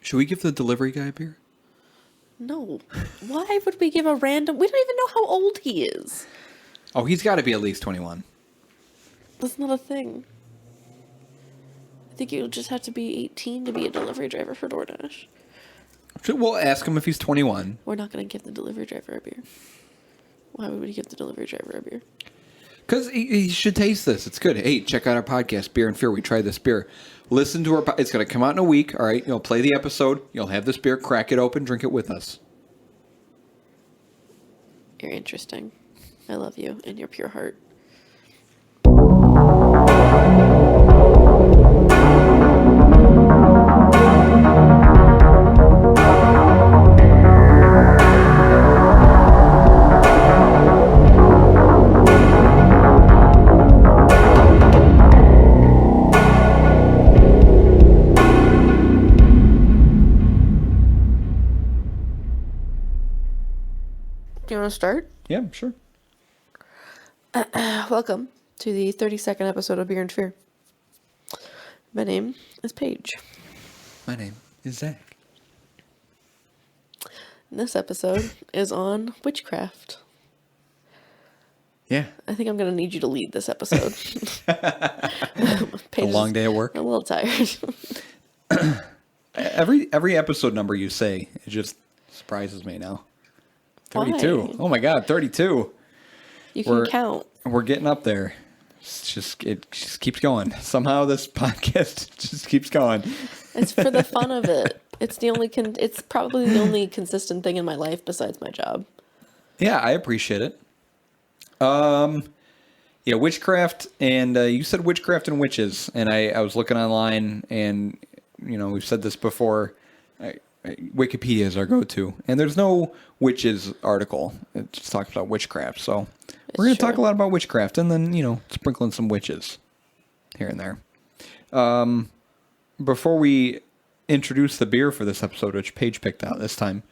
Should we give the delivery guy a beer? No. Why would we give a random... We don't even know how old he is. Oh, he's got to be at least 21. That's not a thing. I think you'll just have to be 18 to be a delivery driver for DoorDash. We'll ask him if he's 21. We're not going to give the delivery driver a beer. Why would we give the delivery driver a beer? Because he should taste this. It's good. Hey, check out our podcast, Beer and Fear. We tried this beer. Listen to our... It's going to come out in a week, all right? You'll play the episode. You'll have this beer. Crack it open. Drink it with us. You're interesting. I love you and your pure heart. Do you want to start? Yeah, sure. Welcome to the 32nd episode of Beer and Fear. My name is Paige. My name is Zach. And this episode is on witchcraft. Yeah. I think I'm going to need you to lead this episode. A long day at work. I'm a little tired. Every episode number you say, it just surprises me now. 32. Why? Oh my God, 32. You can count. We're getting up there. It just keeps going. Somehow this podcast just keeps going. It's for the fun of it. It's the only. It's probably the only consistent thing in my life besides my job. Yeah, I appreciate it. Yeah, witchcraft, and you said witchcraft and witches, and I was looking online, and we've said this before. Wikipedia is our go-to, and there's no witches article. It just talks about witchcraft, so we're going to talk a lot about witchcraft, and then sprinkle in some witches here and there. Before we introduce the beer for this episode, which Paige picked out this time,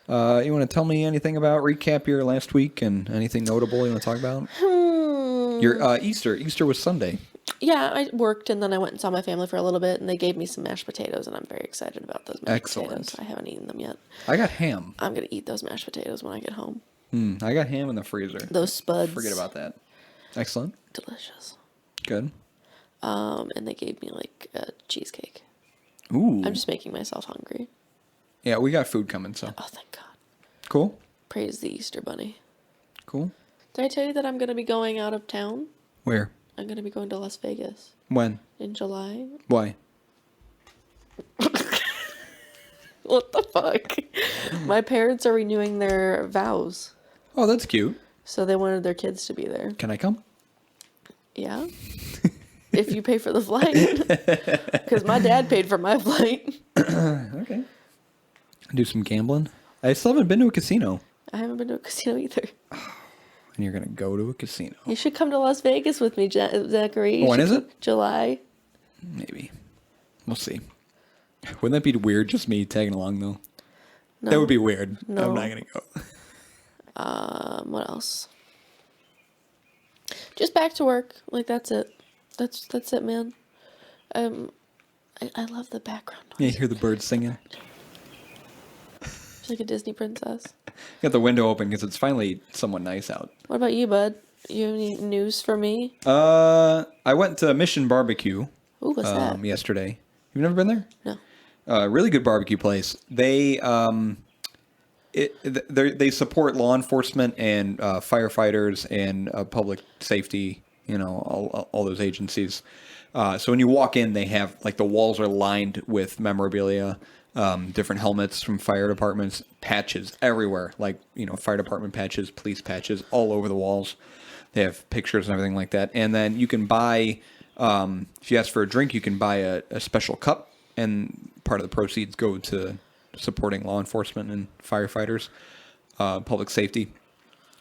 you want to tell me anything about recap your last week and anything notable you want to talk about? Your Easter was Sunday. Yeah, I worked and then I went and saw my family for a little bit, and they gave me some mashed potatoes, and I'm very excited about those mashed potatoes. I haven't eaten them yet. I got ham. I'm gonna eat those mashed potatoes when I get home. I got ham in the freezer. Those spuds. Forget about that. Excellent. Delicious. Good. And they gave me like a cheesecake. Ooh. I'm just making myself hungry. Yeah, we got food coming, so. Oh, thank God. Cool. Praise the Easter Bunny. Cool. Did I tell you that I'm gonna be going out of town? Where? I'm going to be going to Las Vegas. When? In July. Why? What the fuck? My parents are renewing their vows. Oh, that's cute. So they wanted their kids to be there. Can I come? Yeah. If you pay for the flight. Because my dad paid for my flight. Okay. Do some gambling. I still haven't been to a casino. I haven't been to a casino either. And you're going to go to a casino. You should come to Las Vegas with me, Zachary. When is it? July. Maybe. We'll see. Wouldn't that be weird, just me tagging along, though? No. That would be weird. No. I'm not going to go. What else? Just back to work. Like, that's it. That's it, man. I love the background noise. Yeah, you hear the birds singing. She's like a Disney princess. Got the window open because it's finally somewhat nice out. What about you, bud? You have any news for me? I went to Mission Barbecue. Ooh, what's that? Yesterday. You've never been there? No. Really good barbecue place. They they support law enforcement and firefighters and public safety. All those agencies. So when you walk in, they have the walls are lined with memorabilia. Different helmets from fire departments, patches everywhere, fire department patches, police patches all over the walls. They have pictures and everything like that. And then you can buy, if you ask for a drink, you can buy a special cup, and part of the proceeds go to supporting law enforcement and firefighters, public safety.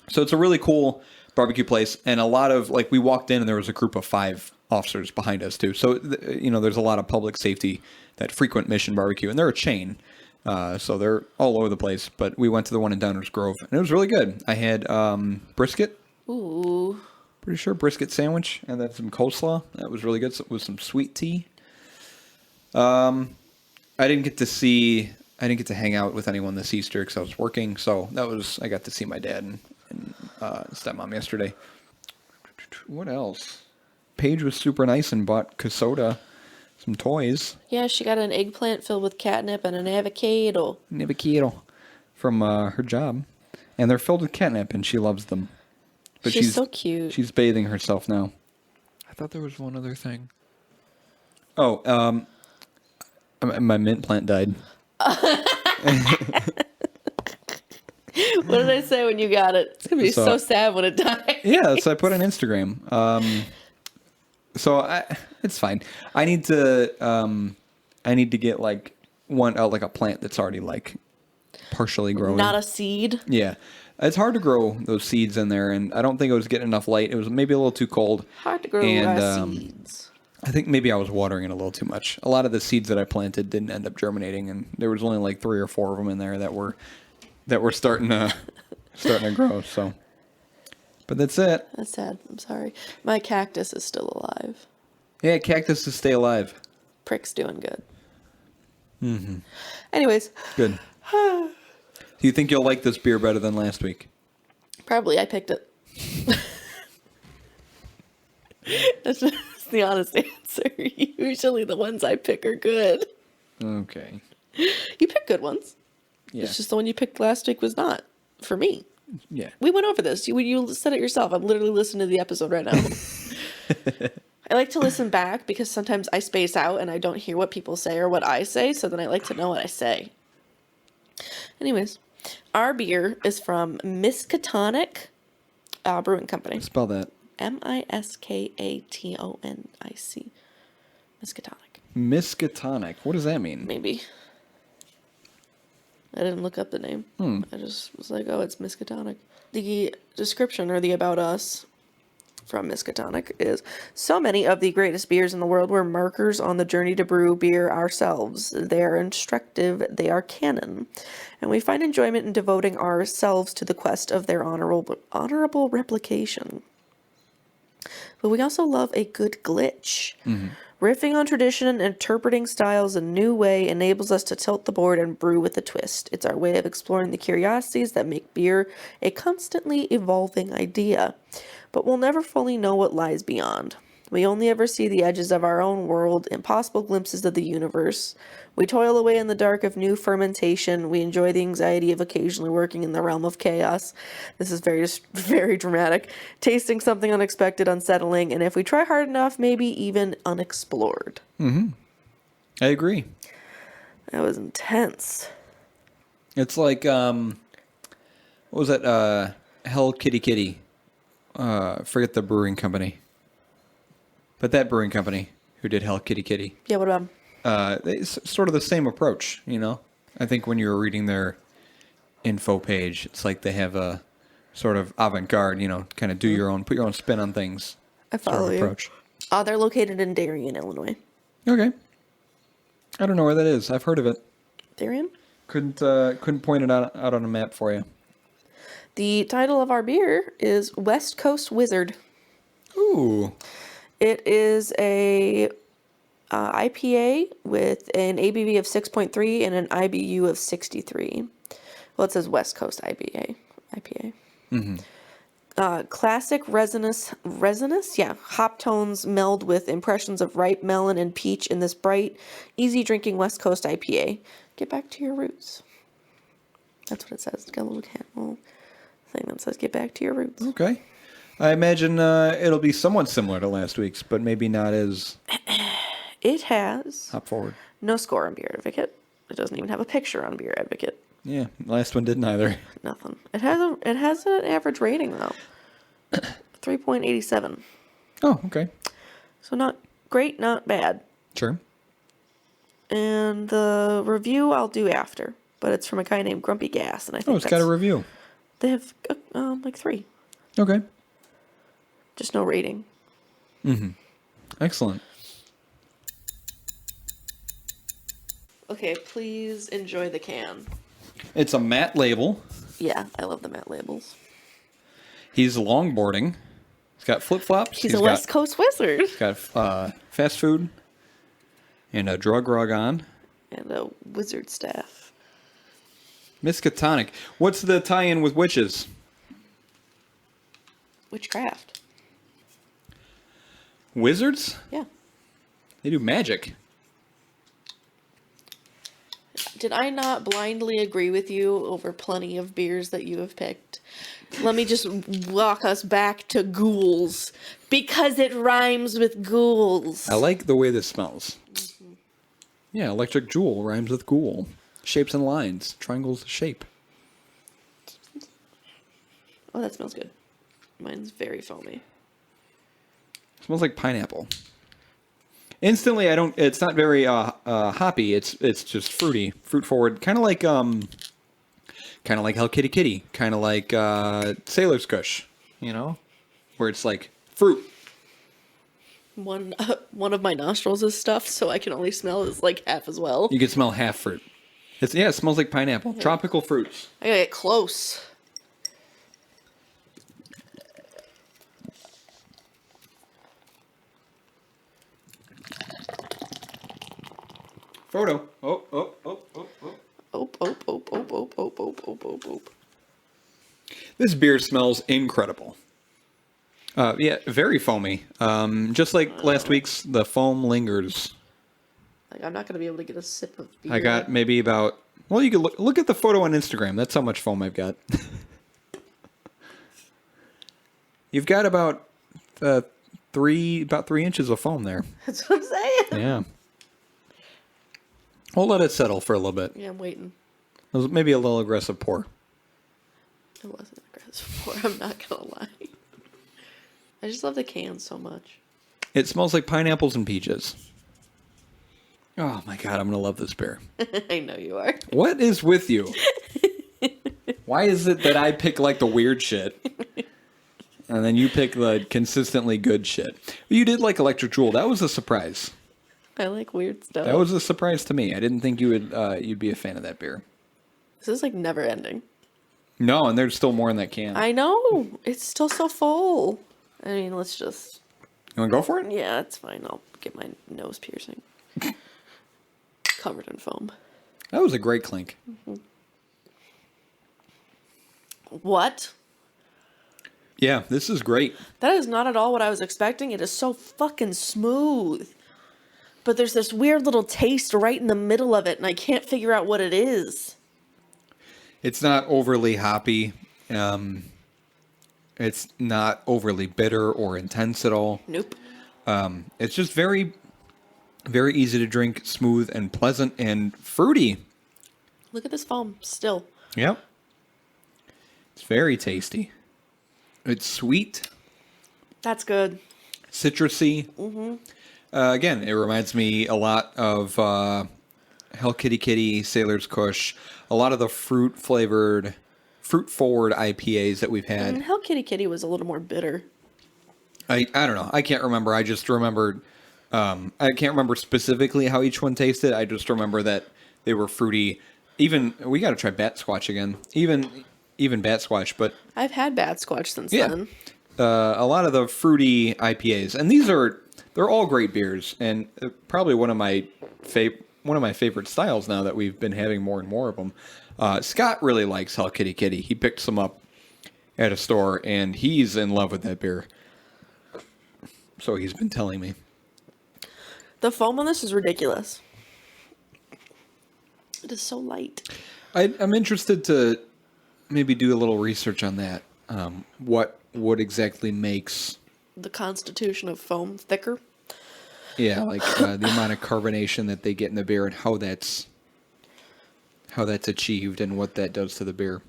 So it's a really cool barbecue place. And a lot of, we walked in and there was a group of 5 officers behind us too. So, there's a lot of public safety that frequent Mission Barbecue, and they're a chain, so they're all over the place. But we went to the one in Downers Grove, and it was really good. I had brisket. Ooh. Pretty sure brisket sandwich, and then some coleslaw. That was really good with some sweet tea. I didn't get to hang out with anyone this Easter because I was working. So I got to see my dad and stepmom yesterday. What else? Paige was super nice and bought Kasota some toys. Yeah, she got an eggplant filled with catnip and an avocado. From her job. And they're filled with catnip, and she loves them. But she's so cute. She's bathing herself now. I thought there was one other thing. Oh, my mint plant died. What did I say when you got it? It's going to be so sad when it dies. Yeah, so I put on Instagram. It's fine. I need to get like like a plant that's already like partially growing. Not a seed. Yeah. It's hard to grow those seeds in there, and I don't think it was getting enough light. It was maybe a little too cold. Hard to grow seeds. I think maybe I was watering it a little too much. A lot of the seeds that I planted didn't end up germinating, and there was only like 3 or 4 of them in there that were starting to grow. So, but that's it. That's sad. I'm sorry. My cactus is still alive. Yeah, cactuses stay alive. Prick's doing good. Mm-hmm. Anyways. Good. Do you think you'll like this beer better than last week? Probably. I picked it. That's just the honest answer. Usually the ones I pick are good. Okay. You pick good ones. Yeah. It's just the one you picked last week was not for me. Yeah. We went over this. You said it yourself. I'm literally listening to the episode right now. I like to listen back because sometimes I space out and I don't hear what people say or what I say, so then I like to know what I say. Anyways, our beer is from Miskatonic Brewing Company. Spell that. Miskatonic. Miskatonic. Miskatonic. What does that mean? Maybe. I didn't look up the name. I just was like, oh, it's Miskatonic. The description or the about us from Miskatonic is, so many of the greatest beers in the world were markers on the journey to brew beer ourselves. They are instructive, they are canon, and we find enjoyment in devoting ourselves to the quest of their honorable replication. But we also love a good glitch. Mm-hmm. Riffing on tradition and interpreting styles a new way enables us to tilt the board and brew with a twist. It's our way of exploring the curiosities that make beer a constantly evolving idea. But we'll never fully know what lies beyond. We only ever see the edges of our own world, impossible glimpses of the universe. We toil away in the dark of new fermentation. We enjoy the anxiety of occasionally working in the realm of chaos. This is very, very dramatic. Tasting something unexpected, unsettling, and if we try hard enough, maybe even unexplored. Mm-hmm. I agree. That was intense. It's like, what was that? Hell Kitty Kitty. Forget the brewing company. But that brewing company who did Hell Kitty Kitty. Yeah, what about them? It's sort of the same approach, you know? I think when you were reading their info page, it's like they have a sort of avant-garde, you know, kind of put your own spin on things. I follow sort of you. Approach. They're located in Darien, Illinois. Okay. I don't know where that is. I've heard of it. Darien? Couldn't point it out on a map for you. The title of our beer is West Coast Wizard. Ooh. It is a IPA with an ABV of 6.3 and an IBU of 63. Well, it says West Coast IPA. Mm-hmm. Classic resinous, yeah. Hop tones meld with impressions of ripe melon and peach in this bright, easy drinking West Coast IPA. Get back to your roots. That's what it says. It's got a little thing that says get back to your roots. Okay. I imagine it'll be somewhat similar to last week's, but maybe not as... It has... Hop forward. No score on Beer Advocate. It doesn't even have a picture on Beer Advocate. Yeah, last one didn't either. Nothing. It has an average rating, though. 3.87. Oh, okay. So not great, not bad. Sure. And the review I'll do after, but it's from a guy named Grumpy Gas, and I think it's got a review. They have like 3. Okay. Just no rating. Mm-hmm. Excellent. Okay, please enjoy the can. It's a matte label. Yeah, I love the matte labels. He's longboarding. He's got flip-flops. He's a West Coast wizard. He's got fast food and a drug rug on. And a wizard staff. Miskatonic. What's the tie-in with witches? Witchcraft. Wizards? Yeah. They do magic. Did I not blindly agree with you over plenty of beers that you have picked? Let me just walk us back to ghouls. Because it rhymes with ghouls. I like the way this smells. Yeah, electric jewel rhymes with ghoul. Shapes and lines. Triangles shape. Oh, that smells good. Mine's very foamy. Smells like pineapple. Instantly, it's not very hoppy. It's just fruity, fruit forward, kind of like Hell Kitty Kitty, kind of like Sailor's Kush, where it's like fruit. One of my nostrils is stuffed, so I can only smell is like half as well. You can smell half fruit. It smells like pineapple. Yeah. Tropical fruits. I gotta get close. Photo. Oh. This beer smells incredible. Yeah, very foamy. Just like last week's, the foam lingers. Like, I'm not going to be able to get a sip of beer. I got maybe about... Well, you can look at the photo on Instagram. That's how much foam I've got. You've got about 3 inches of foam there. That's what I'm saying. Yeah. We'll let it settle for a little bit. Yeah, I'm waiting. It was maybe a little aggressive pour. It wasn't aggressive pour, I'm not going to lie. I just love the can so much. It smells like pineapples and peaches. Oh my god, I'm going to love this beer. I know you are. What is with you? Why is it that I pick like the weird shit? And then you pick the consistently good shit. You did like Electric Jewel. That was a surprise. I like weird stuff. That was a surprise to me. I didn't think you'd be a fan of that beer. This is like never ending. No, and there's still more in that can. I know. It's still so full. I mean, let's just... You want to go for it? Yeah, it's fine. I'll get my nose piercing. Covered in foam. That was a great clink. Mm-hmm. What? Yeah, this is great. That is not at all what I was expecting. It is so fucking smooth. But there's this weird little taste right in the middle of it, and I can't figure out what it is. It's not overly hoppy. It's not overly bitter or intense at all. Nope. It's just very, very easy to drink, smooth and pleasant and fruity. Look at this foam still. Yep. It's very tasty. It's sweet. That's good. Citrusy. Mm-hmm. Again, it reminds me a lot of Hell Kitty Kitty, Sailor's Kush, a lot of the fruit-forward IPAs that we've had. And Hell Kitty Kitty was a little more bitter. I don't know. I can't remember. I just remembered. I can't remember specifically how each one tasted. I just remember that they were fruity. Even we got to try Bat Squatch again. Even Bat Squatch, but I've had Bat Squatch since then. A lot of the fruity IPAs, and they're all great beers, and probably one of my favorite styles now that we've been having more and more of them. Scott really likes Hell Kitty Kitty. He picked some up at a store, and he's in love with that beer. So he's been telling me. The foam on this is ridiculous. It is so light. I'm interested to maybe do a little research on that. What exactly makes the constitution of foam thicker? Yeah, like the amount of carbonation that they get in the beer and how that's achieved and what that does to the beer.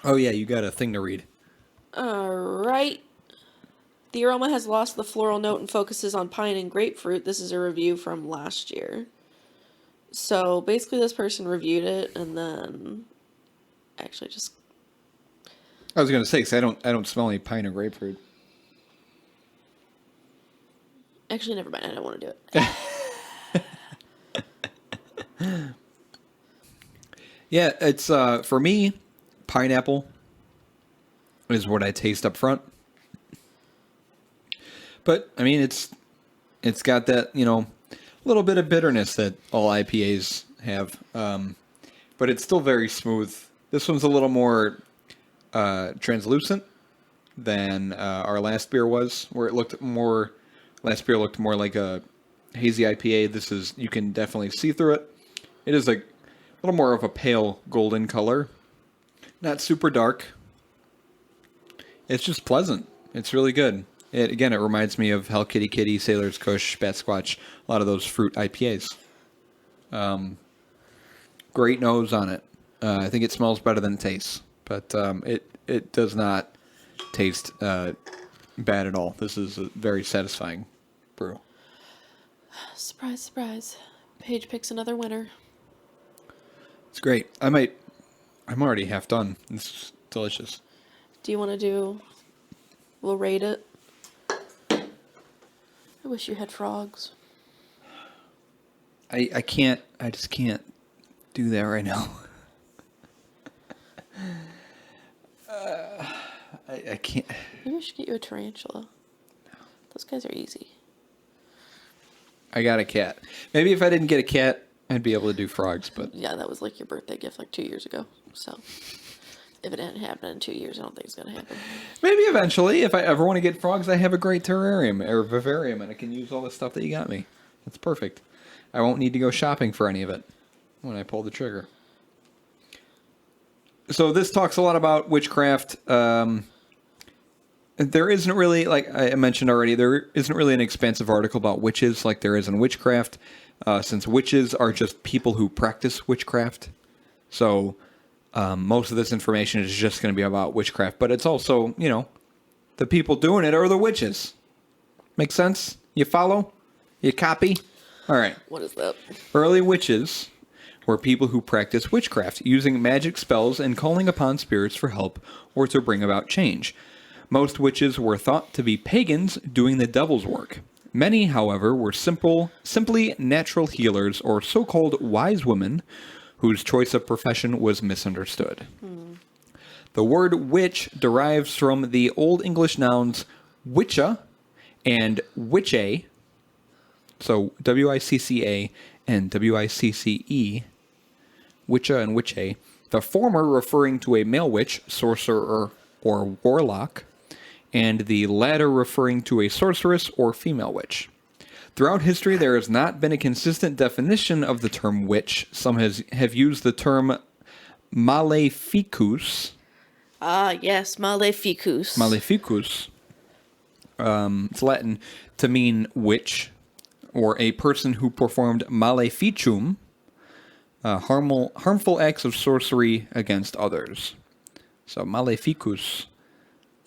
Oh yeah, you got a thing to read. All right. The aroma has lost the floral note and focuses on pine and grapefruit. This is a review from last year. So basically this person reviewed it and then actually just... I was going to say, because I don't smell any pine or grapefruit. Actually, never mind. I don't want to do it. Yeah, it's, for me, pineapple is what I taste up front. But, I mean, it's got that, little bit of bitterness that all IPAs have. But it's still very smooth. This one's a little more translucent than our last beer was, where it looked more... Last beer looked more like a hazy IPA. This is... You can definitely see through it. It is a little more of a pale golden color. Not super dark. It's just pleasant. It's really good. It reminds me of Hell Kitty Kitty, Sailor's Kush, Bat Squatch, a lot of those fruit IPAs. Great nose on it. I think it smells better than it tastes, but it does not taste bad at all. This is a very satisfying brew. Surprise, surprise. Paige picks another winner. It's great. I'm already half done. It's delicious. Do you want to we'll rate it? I wish you had frogs. I can't, I just can't do that right now. I can't. Maybe I should get you a tarantula. No. Those guys are easy. I got a cat. Maybe if I didn't get a cat, I'd be able to do frogs, but... Yeah, that was like your birthday gift like 2 years ago, so... If it hadn't happened in 2 years, I don't think it's going to happen. Maybe eventually, if I ever want to get frogs, I have a great terrarium or vivarium, and I can use all the stuff that you got me. That's perfect. I won't need to go shopping for any of it when I pull the trigger. So this talks a lot about witchcraft. There isn't really, like I mentioned already, there isn't really an expansive article about witches like there is in witchcraft, since witches are just people who practice witchcraft. So... most of this information is just going to be about witchcraft, but it's also, the people doing it are the witches. Make sense? You follow? You copy? All right. What is that? Early witches were people who practiced witchcraft, using magic spells and calling upon spirits for help or to bring about change. Most witches were thought to be pagans doing the devil's work. Many, however, were simply natural healers or so-called wise women whose choice of profession was misunderstood. The word witch derives from the Old English nouns witcha and witche, so W-I-C-C-A and W-I-C-C-E, witcha and witche, the former referring to a male witch, sorcerer, or warlock, and the latter referring to a sorceress or female witch. Throughout history, there has not been a consistent definition of the term witch. Some have used the term maleficus. Ah, yes, maleficus. Maleficus. It's Latin to mean witch, or a person who performed maleficium, harmful acts of sorcery against others. So maleficus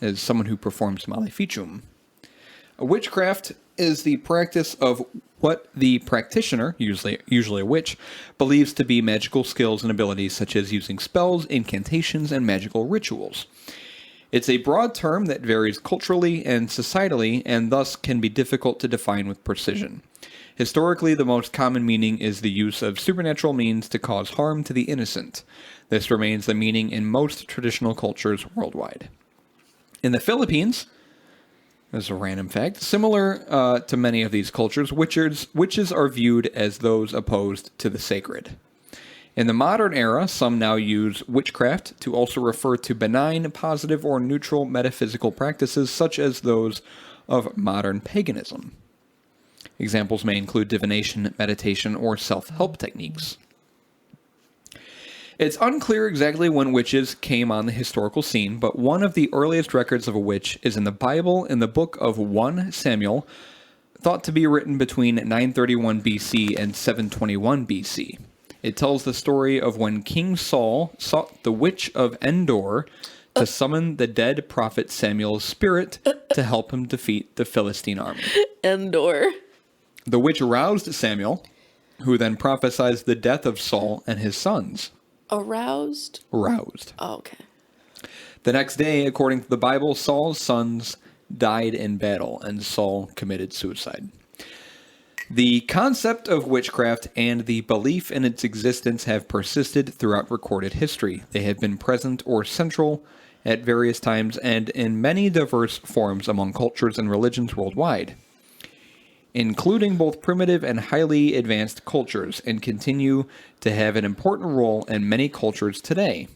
is someone who performs maleficium. A witchcraft is the practice of what the practitioner, usually a witch, believes to be magical skills and abilities such as using spells, incantations, and magical rituals. It's a broad term that varies culturally and societally and thus can be difficult to define with precision. Historically, the most common meaning is the use of supernatural means to cause harm to the innocent. This remains the meaning in most traditional cultures worldwide. In the Philippines, as a random fact, similar to many of these cultures, witches are viewed as those opposed to the sacred. In the modern era, some now use witchcraft to also refer to benign, positive, or neutral metaphysical practices such as those of modern paganism. Examples may include divination, meditation, or self-help techniques. It's unclear exactly when witches came on the historical scene, but one of the earliest records of a witch is in the Bible in the book of 1 Samuel, thought to be written between 931 BC and 721 BC. It tells the story of when King Saul sought the witch of Endor to summon the dead prophet Samuel's spirit to help him defeat the Philistine army. Endor. The witch roused Samuel, who then prophesied the death of Saul and his sons. Aroused? Roused. Oh, okay. The next day, according to the Bible, Saul's sons died in battle, and Saul committed suicide. The concept of witchcraft and the belief in its existence have persisted throughout recorded history. They have been present or central at various times and in many diverse forms among cultures and religions worldwide. including both primitive and highly advanced cultures, and continue to have an important role in many cultures today.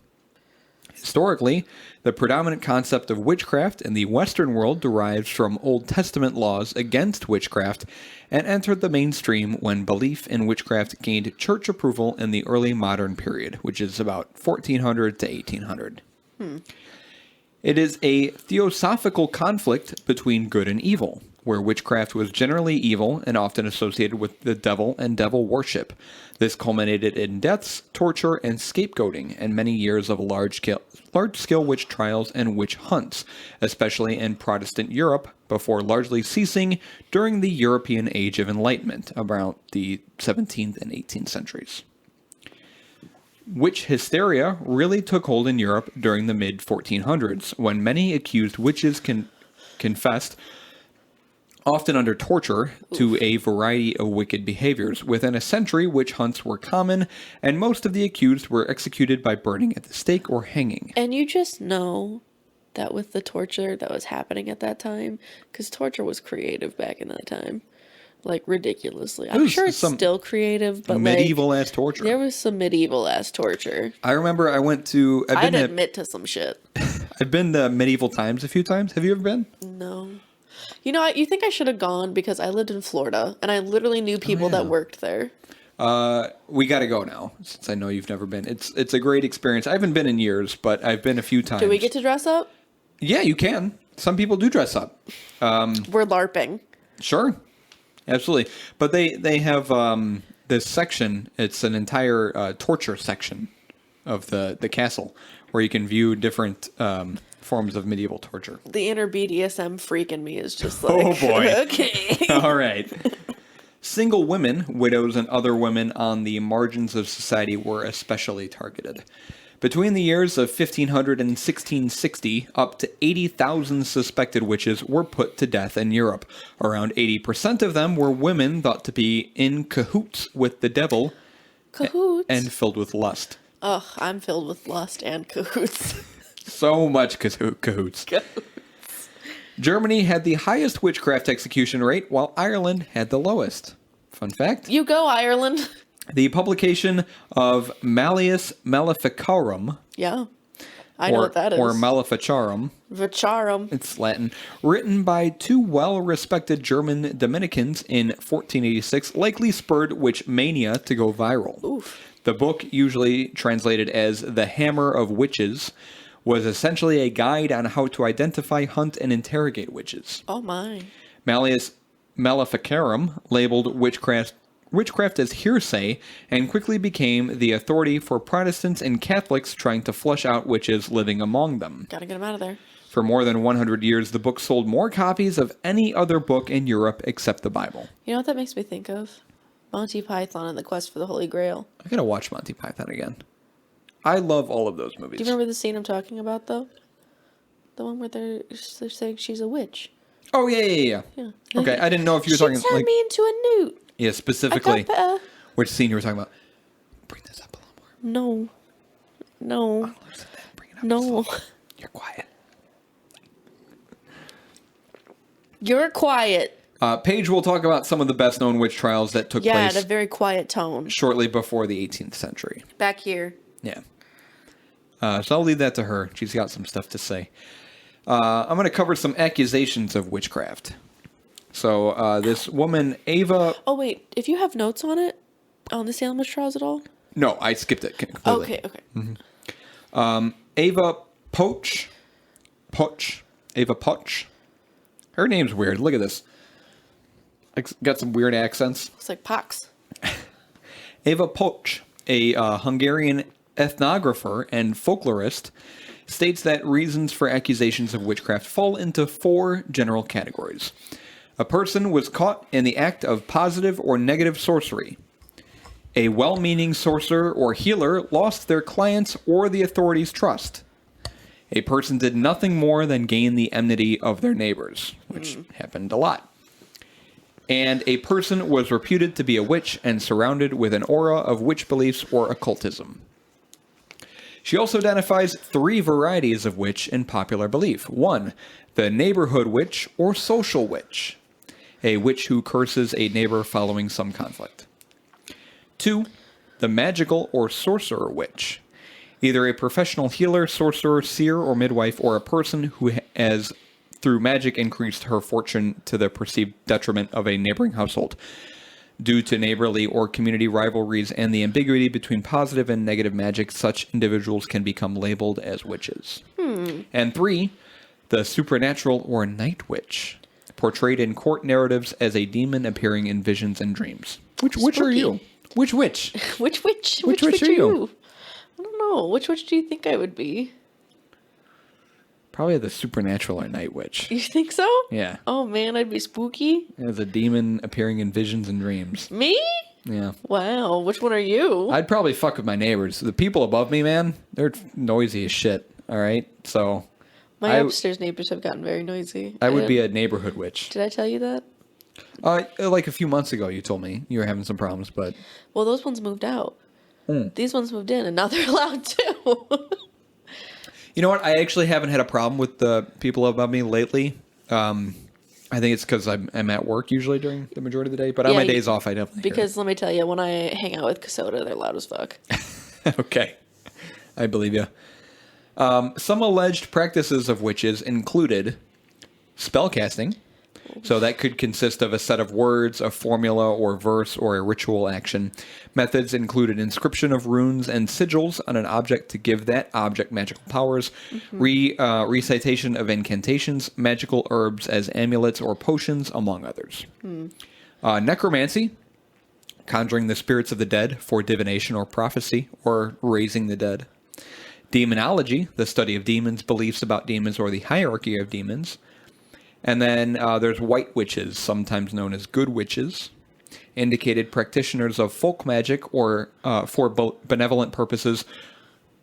Historically, the predominant concept of witchcraft in the Western world derives from Old Testament laws against witchcraft and entered the mainstream when belief in witchcraft gained church approval in the early modern period, which is about 1400 to 1800. It is a theosophical conflict between good and evil, where witchcraft was generally evil and often associated with the devil and devil worship. This culminated in deaths, torture, and scapegoating, and many years of large-scale witch trials and witch hunts, especially in Protestant Europe, before largely ceasing during the European Age of Enlightenment, around the 17th and 18th centuries. Witch hysteria really took hold in Europe during the mid-1400s, when many accused witches confessed, often under torture, to a variety of wicked behaviors. Within a century, witch hunts were common, and most of the accused were executed by burning at the stake or hanging. And you just know that with the torture that was happening at that time, because torture was creative back in that time. Like, ridiculously. I'm sure it's still creative, but medieval-ass torture. There was some medieval-ass torture. I remember I went to... I'd admit to some shit. I've been to medieval times a few times. Have you ever been? No. You know, you think I should have gone because I lived in Florida, and I literally knew people that worked there. We got to go now, since I know you've never been. It's a great experience. I haven't been in years, but I've been a few times. Do we get to dress up? Yeah, you can. Some people do dress up. We're LARPing. Sure. Absolutely. But they have this section. It's an entire torture section of the castle where you can view different forms of medieval torture. The inner BDSM freak in me is just like, oh boy. Okay. All right. Single women, widows, and other women on the margins of society were especially targeted. Between the years of 1500 and 1660, up to 80,000 suspected witches were put to death in Europe. Around 80% of them were women thought to be in cahoots with the devil. Cahoots? And filled with lust. Ugh, I'm filled with lust and cahoots. So much cahoots. Germany had the highest witchcraft execution rate, while Ireland had the lowest. Fun fact. You go, Ireland. The publication of Malleus Maleficarum. Yeah, I know what that is. Or Maleficarum. Vicharum. It's Latin. Written by two well-respected German Dominicans in 1486, likely spurred witch mania to go viral. Oof. The book, usually translated as The Hammer of Witches, was essentially a guide on how to identify, hunt, and interrogate witches. Oh my. Malleus Maleficarum labeled witchcraft as hearsay and quickly became the authority for Protestants and Catholics trying to flush out witches living among them. Gotta get them out of there. For more than 100 years, the book sold more copies of any other book in Europe except the Bible. You know what that makes me think of? Monty Python and the Quest for the Holy Grail. I gotta watch Monty Python again. I love all of those movies. Do you remember the scene I'm talking about, though? The one where they're saying she's a witch. Oh, yeah. Okay, I didn't know if you were talking... She turned me into a newt. Yeah, specifically. I which scene you were talking about? Bring this up a little more. No. Bring it up. No. You're quiet. You're quiet. Paige will talk about some of the best-known witch trials that took place... Yeah, at a very quiet tone. ...shortly before the 18th century. Back here. Yeah. So I'll leave that to her. She's got some stuff to say. I'm going to cover some accusations of witchcraft. So this woman, Ava... Oh, wait. If you have notes on it, on the Salem witch trials at all? No, I skipped it completely. Okay. Mm-hmm. Ava Poch. Ava Poch. Her name's weird. Look at this. Got some weird accents. It's like pox. Ava Poch, a Hungarian ethnographer and folklorist, states that reasons for accusations of witchcraft fall into four general categories. A person was caught in the act of positive or negative sorcery. A well-meaning sorcerer or healer lost their clients' or the authorities' trust. A person did nothing more than gain the enmity of their neighbors, which happened a lot. And a person was reputed to be a witch and surrounded with an aura of witch beliefs or occultism. She also identifies three varieties of witch in popular belief. 1, the neighborhood witch or social witch. a witch who curses a neighbor following some conflict. 2, the magical or sorcerer witch. Either a professional healer, sorcerer, seer, or midwife, or a person who has, through magic, increased her fortune to the perceived detriment of a neighboring household. Due to neighborly or community rivalries and the ambiguity between positive and negative magic, such individuals can become labeled as witches. And 3, the supernatural or night witch, portrayed in court narratives as a demon appearing in visions and dreams. Which witch are you? Which witch? Which witch? Which witch are you? I don't know. Which witch do you think I would be? Probably the supernatural or night witch. You think so? Yeah. Oh man, I'd be spooky. As a demon appearing in visions and dreams. Me? Yeah. Wow. Which one are you? I'd probably fuck with my neighbors. The people above me, man, they're noisy as shit. All right? So... My upstairs neighbors have gotten very noisy. I would be a neighborhood witch. Did I tell you that? Like a few months ago, you told me you were having some problems, but... Well, those ones moved out. These ones moved in, and now they're allowed too. You know what? I actually haven't had a problem with the people above me lately. I think it's because I'm at work usually during the majority of the day, but on my days off, I definitely Because let me tell you, when I hang out with Casoda, they're loud as fuck. Okay. I believe you. Some alleged practices of witches included spellcasting. So that could consist of a set of words, a formula or verse, or a ritual action. Methods included inscription of runes and sigils on an object to give that object magical powers, recitation of incantations, magical herbs as amulets or potions, among others. Necromancy, conjuring the spirits of the dead for divination or prophecy, or raising the dead. Demonology, the study of demons, beliefs about demons, or the hierarchy of demons. And then there's white witches, sometimes known as good witches, indicated practitioners of folk magic or for benevolent purposes,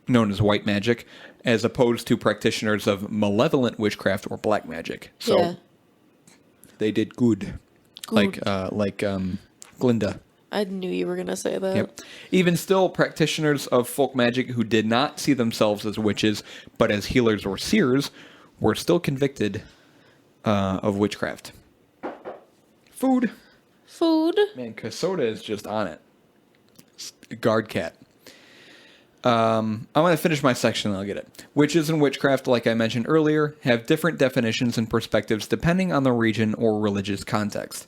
known as white magic, as opposed to practitioners of malevolent witchcraft or black magic. So they did good. Like Glinda. I knew you were going to say that. Yep. Even still, practitioners of folk magic who did not see themselves as witches, but as healers or seers, were still convicted of witchcraft. Food. Man, Casoda is just on it. It's a guard cat. I'm going to finish my section and I'll get it. Witches and witchcraft, like I mentioned earlier, have different definitions and perspectives depending on the region or religious context.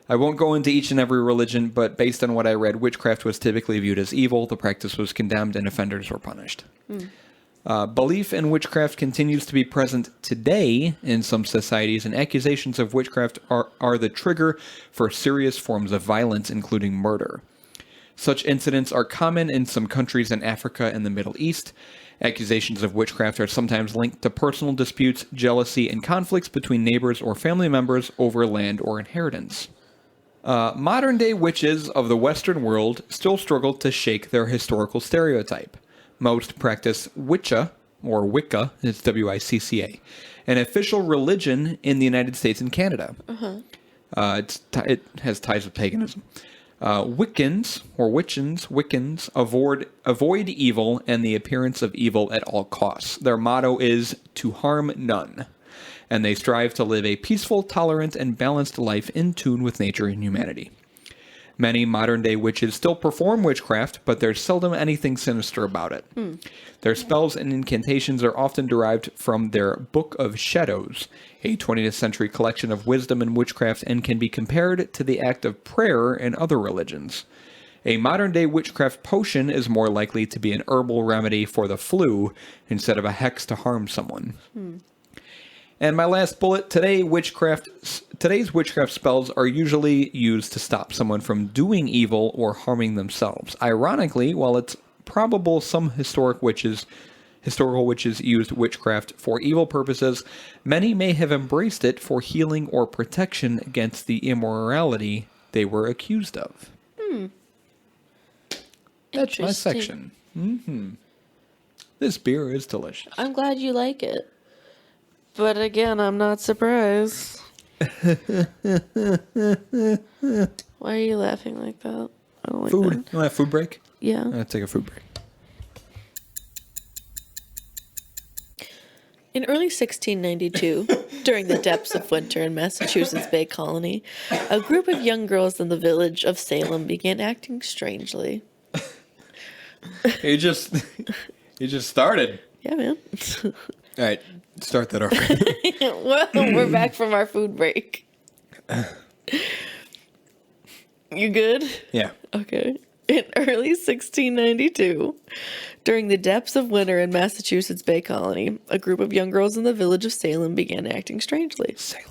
I won't go into each and every religion, but based on what I read, witchcraft was typically viewed as evil, the practice was condemned, and offenders were punished. Belief in witchcraft continues to be present today in some societies, and accusations of witchcraft are the trigger for serious forms of violence, including murder. Such incidents are common in some countries in Africa and the Middle East. Accusations of witchcraft are sometimes linked to personal disputes, jealousy, and conflicts between neighbors or family members over land or inheritance. Modern-day witches of the Western world still struggle to shake their historical stereotype. Most practice Wicca, or Wicca, it's W-I-C-C-A, an official religion in the United States and Canada. It has ties with paganism. Wiccans, or Wiccans, avoid evil and the appearance of evil at all costs. Their motto is to harm none, and they strive to live a peaceful, tolerant, and balanced life in tune with nature and humanity. Many modern-day witches still perform witchcraft, but there's seldom anything sinister about it. Their spells and incantations are often derived from their Book of Shadows, a 20th century collection of wisdom and witchcraft, and can be compared to the act of prayer in other religions. A modern-day witchcraft potion is more likely to be an herbal remedy for the flu instead of a hex to harm someone. And my last bullet, today's witchcraft spells are usually used to stop someone from doing evil or harming themselves. Ironically, while it's probable some historical witches used witchcraft for evil purposes, many may have embraced it for healing or protection against the immorality they were accused of. That's my section. This beer is delicious. I'm glad you like it. But again, I'm not surprised. Why are you laughing like that? I don't like Food. that. You want to have a food break? Yeah. I'm going to take a food break. In early 1692, During the depths of winter in Massachusetts Bay Colony, a group of young girls in the village of Salem began acting strangely. You just started. Yeah, man. All right, start that over. Well, we're back from our food break. You good? Yeah. Okay. In early 1692, during the depths of winter in Massachusetts Bay Colony, a group of young girls in the village of Salem began acting strangely. Salem.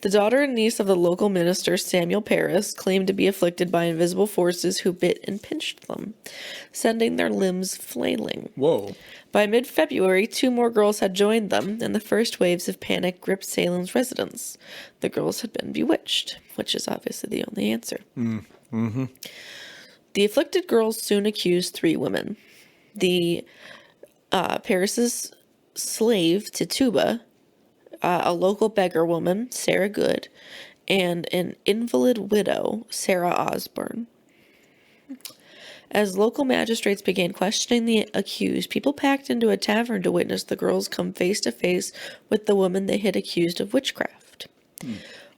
The daughter and niece of the local minister, Samuel Paris, claimed to be afflicted by invisible forces who bit and pinched them, sending their limbs flailing. Whoa. By mid-February, 2 more girls had joined them, and the first waves of panic gripped Salem's residents. The girls had been bewitched, which is obviously the only answer. Mm-hmm. The afflicted girls soon accused 3 women. The Paris's slave, Tituba, a local beggar woman, Sarah Good, and an invalid widow, Sarah Osborne. As local magistrates began questioning the accused, people packed into a tavern to witness the girls come face to face with the woman they had accused of witchcraft.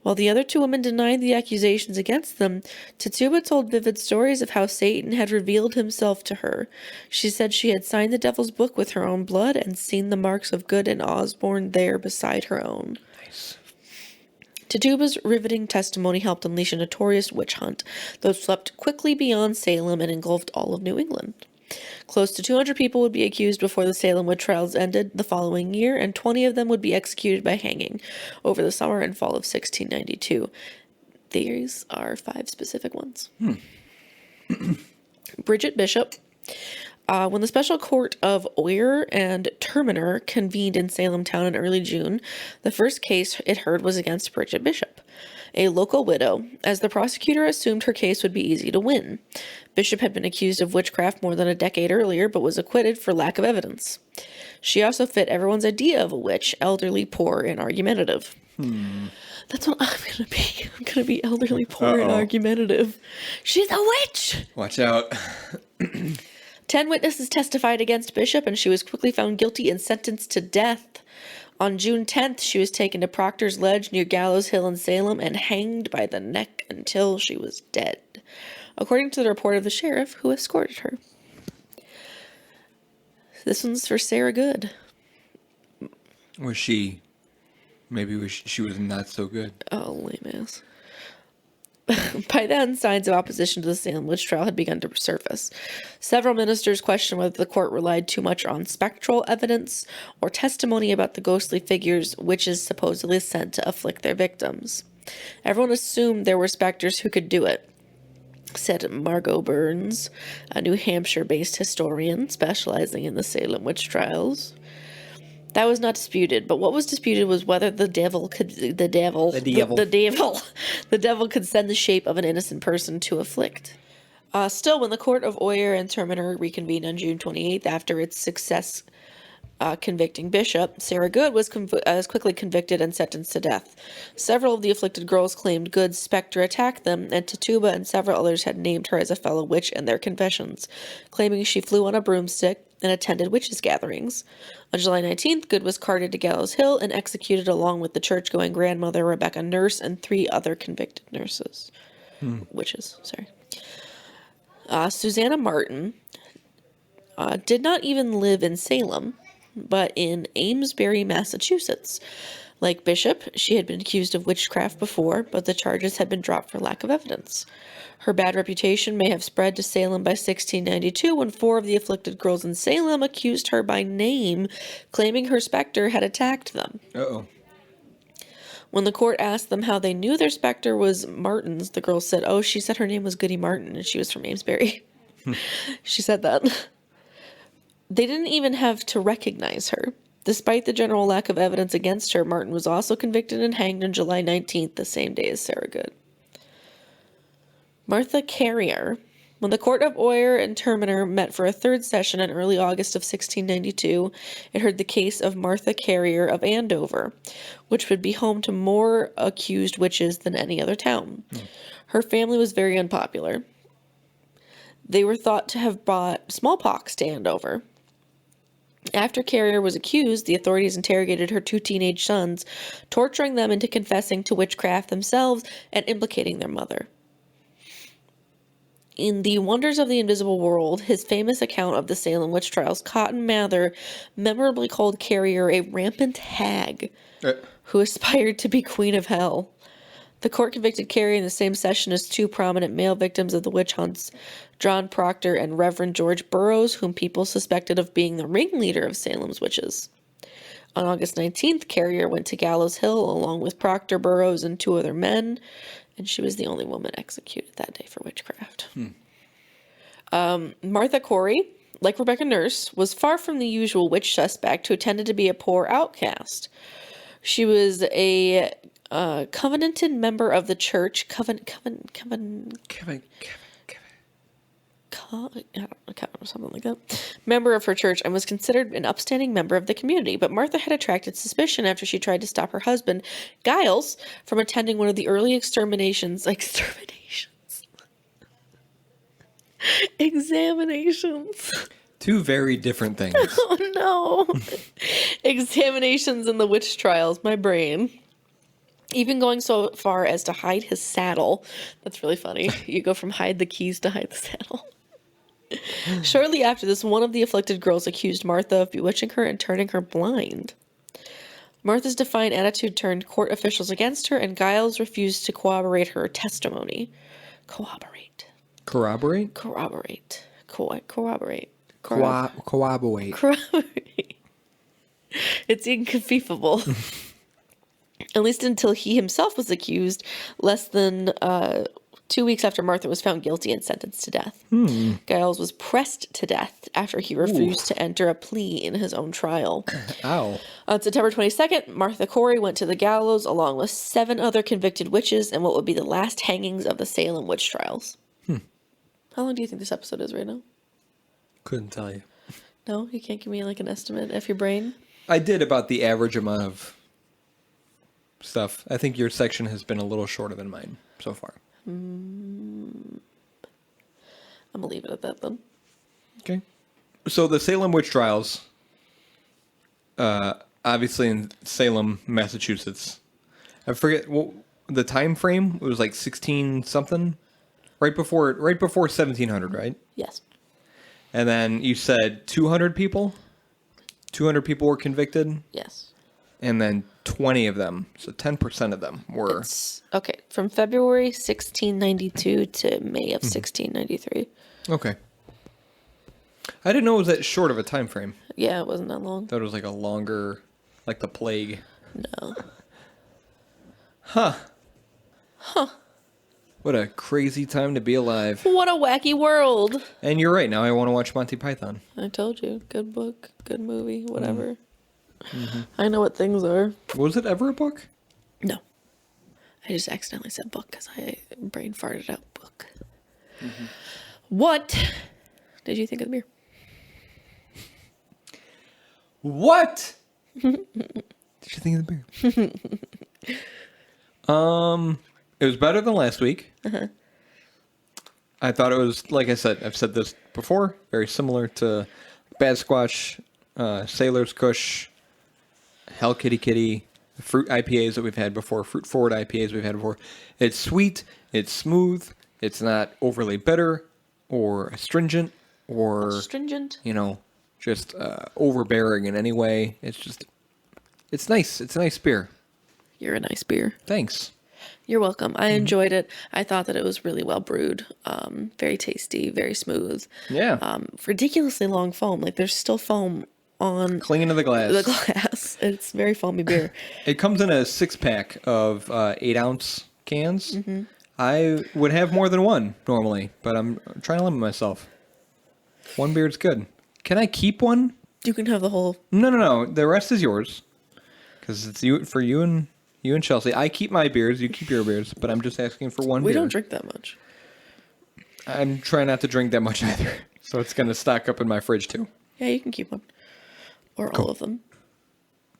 While the other 2 women denied the accusations against them, Tituba told vivid stories of how Satan had revealed himself to her. She said she had signed the devil's book with her own blood and seen the marks of Good and Osborne there beside her own. Nice. Tituba's riveting testimony helped unleash a notorious witch hunt that swept quickly beyond Salem and engulfed all of New England. Close to 200 people would be accused before the Salem witch trials ended the following year, and 20 of them would be executed by hanging over the summer and fall of 1692. These are 5 specific ones. Bridget Bishop. When the special court of Oyer and Terminer convened in Salem town in early June, the first case it heard was against Bridget Bishop, a local widow, as the prosecutor assumed her case would be easy to win. Bishop had been accused of witchcraft more than a decade earlier, but was acquitted for lack of evidence. She also fit everyone's idea of a witch: elderly, poor, and argumentative. That's what I'm gonna be. I'm gonna be elderly, poor, and argumentative. She's a witch! Watch out. 10 witnesses testified against Bishop, and she was quickly found guilty and sentenced to death. On June 10th, she was taken to Proctor's Ledge near Gallows Hill in Salem and hanged by the neck until she was dead, according to the report of the sheriff who escorted her. This one's for Sarah Good. Was she... Maybe she was not so good. Oh, lame ass. By then, signs of opposition to the Salem witch trial had begun to surface. Several ministers questioned whether the court relied too much on spectral evidence or testimony about the ghostly figures witches supposedly sent to afflict their victims. Everyone assumed there were specters who could do it, said Margot Burns, a New Hampshire-based historian specializing in the Salem witch trials. That was not disputed, but what was disputed was whether the devil could send the shape of an innocent person to afflict. Still, when the court of Oyer and Terminer reconvened on June 28th after its success convicting Bishop, Sarah Good was quickly convicted and sentenced to death. Several of the afflicted girls claimed Good's specter attacked them, and Tituba and several others had named her as a fellow witch in their confessions, claiming she flew on a broomstick and attended witches' gatherings. On July 19th, Good was carted to Gallows Hill and executed along with the church-going grandmother Rebecca Nurse and 3 other convicted nurses. Witches, sorry. Susanna Martin did not even live in Salem, but in Amesbury, Massachusetts. Like Bishop, she had been accused of witchcraft before, but the charges had been dropped for lack of evidence. Her bad reputation may have spread to Salem by 1692 when 4 of the afflicted girls in Salem accused her by name, claiming her specter had attacked them. Uh-oh. When the court asked them how they knew their specter was Martin's, the girls said, "Oh, she said her name was Goody Martin and she was from Amesbury." She said that. They didn't even have to recognize her. Despite the general lack of evidence against her, Martin was also convicted and hanged on July 19th, the same day as Sarah Good. Martha Carrier. When the court of Oyer and Terminer met for a 3rd session in early August of 1692, it heard the case of Martha Carrier of Andover, which would be home to more accused witches than any other town. Her family was very unpopular. They were thought to have brought smallpox to Andover. After Carrier was accused, the authorities interrogated her 2 teenage sons, torturing them into confessing to witchcraft themselves and implicating their mother. In The Wonders of the Invisible World, his famous account of the Salem witch trials, Cotton Mather memorably called Carrier a rampant hag who aspired to be queen of hell. The court convicted Carrier in the same session as 2 prominent male victims of the witch hunts, John Proctor and Reverend George Burroughs, whom people suspected of being the ringleader of Salem's witches. On August 19th, Carrier went to Gallows Hill along with Proctor, Burroughs, and 2 other men, and she was the only woman executed that day for witchcraft. Martha Corey, like Rebecca Nurse, was far from the usual witch suspect who tended to be a poor outcast. She was a covenanted member of the church, something like that, member of her church, and was considered an upstanding member of the community. But Martha had attracted suspicion after she tried to stop her husband, Giles, from attending one of the early examinations. Two very different things. Oh no. Examinations in the witch trials, my brain. Even going so far as to hide his saddle. That's really funny. You go from hide the keys to hide the saddle. Shortly after this, one of the afflicted girls accused Martha of bewitching her and turning her blind. Martha's defiant attitude turned court officials against her, and Giles refused to corroborate her testimony. Corroborate. It's inconceivable. At least until he himself was accused, less than 2 weeks after Martha was found guilty and sentenced to death. Giles was pressed to death after he refused to enter a plea in his own trial. Ow. On September 22nd, Martha Corey went to the gallows along with 7 other convicted witches in what would be the last hangings of the Salem witch trials. How long do you think this episode is right now? Couldn't tell you. No? You can't give me like an estimate of your brain? I did about the average amount of stuff. I think your section has been a little shorter than mine so far. I'm going to leave it at that then. Okay. So the Salem witch trials, obviously in Salem, Massachusetts. I forget what the time frame. It was like 16 something. Right before 1700, right? Yes. And then you said 200 people? 200 people were convicted? Yes. And then 20 of them, so 10% of them were... Okay, from February 1692 to May of 1693. Okay. I didn't know it was that short of a time frame. Yeah, it wasn't that long. I thought it was like a longer, like the plague. No. Huh. What a crazy time to be alive. What a wacky world. And you're right, now I want to watch Monty Python. I told you. Good book, good movie, whatever. I know what things are. Was it ever a book? No. I just accidentally said book because I brain farted out book. What did you think of the beer? What did you think of the beer? It was better than last week. I thought it was, like I said, I've said this before, very similar to Bad Squatch, Sailor's Kush, Hell Kitty Kitty, the fruit IPAs that we've had before, fruit forward IPAs we've had before. It's sweet, it's smooth, it's not overly bitter or astringent or, just overbearing in any way. It's nice. It's a nice beer. You're a nice beer. Thanks. You're welcome. I enjoyed it. I thought that it was really well brewed. Very tasty, very smooth. Yeah. Ridiculously long foam. Like there's still foam on clinging to the glass. It's very foamy beer. It comes in a 6-pack of 8-ounce cans. I would have more than one normally, but I'm trying to limit myself. One beer's good. Can I keep one? You can have the whole. No. The rest is yours, because it's for you and Chelsea. I keep my beers. You keep your beers, but I'm just asking for one beer. We don't drink that much. I'm trying not to drink that much either, so it's going to stock up in my fridge too. Yeah, you can keep one. Or all of them.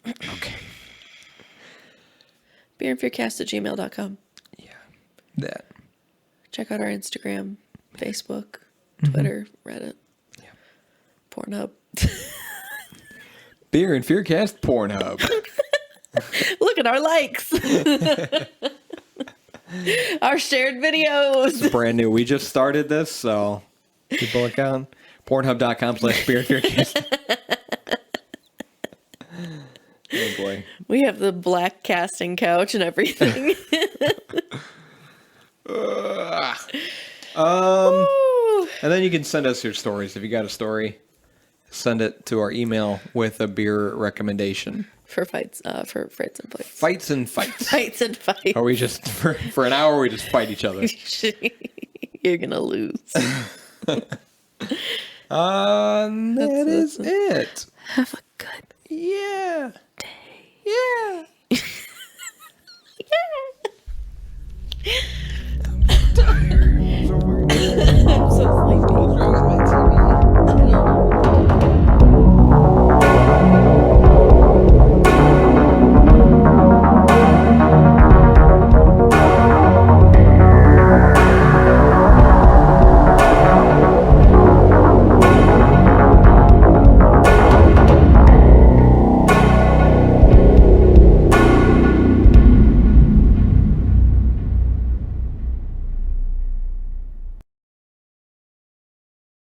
Okay. beerandfearcast@gmail.com. Yeah. That. Check out our Instagram, Facebook, Twitter, Reddit. Yeah. Pornhub. Beer and Fearcast Pornhub. Look at our likes. Our shared videos. It's brand new. We just started this, so people look out. Pornhub.com/Beer and Fearcast. Oh boy. We have the black casting couch and everything. And then you can send us your stories. If you got a story, send it to our email with a beer recommendation. For fights, for fights and fights. Fights and fights. Fights and fights. Or we just, for an hour, we just fight each other. You're going to lose. That is it. Have a good. Yeah.